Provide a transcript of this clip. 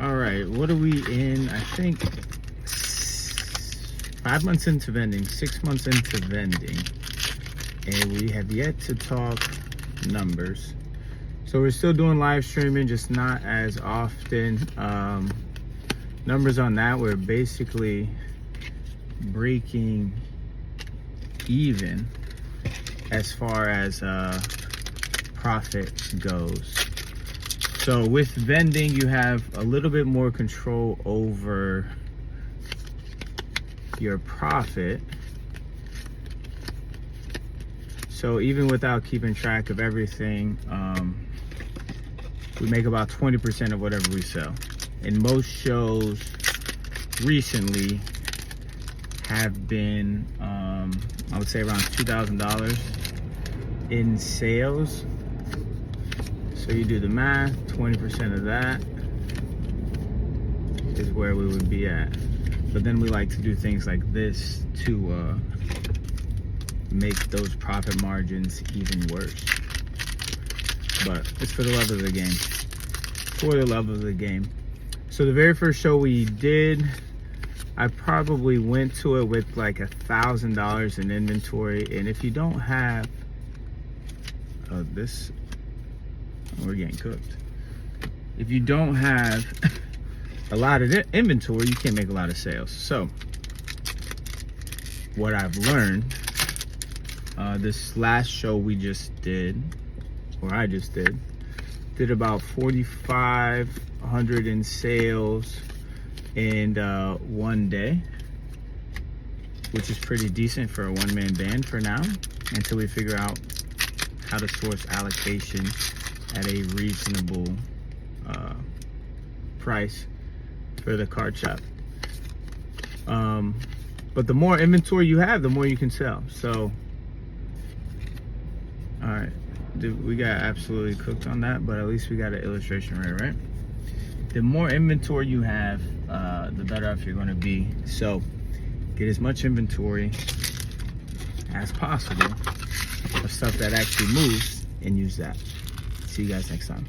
All right, what are we in? I think 5 months into vending, 6 months into vending, and we have yet to talk numbers. So we're still doing live streaming, just not as often. Numbers on that, we're basically breaking even as far as profit goes. So with vending, you have a little bit more control over your profit. So even without keeping track of everything, we make about 20% of whatever we sell. And most shows recently have been, I would say around $2,000 in sales. So you do the math, 20% of that is where we would be at. But then we like to do things like this to make those profit margins even worse. But it's for the love of the game. For the love of the game. So the very first show we did, I probably went to it with like $1,000 in inventory. And if you don't have this, we're getting cooked. If you don't have a lot of inventory, you can't make a lot of sales. So what I've learned, this last show we just did, or I just did about 4,500 in sales in one day, which is pretty decent for a one-man band for now, until we figure out how to source allocation at a reasonable price for the card shop. But the more inventory you have, the more you can sell. So, all right, we got absolutely cooked on that, but at least we got an illustration right? The more inventory you have, the better off you're going to be. So get as much inventory as possible of stuff that actually moves and use that. See you guys next time.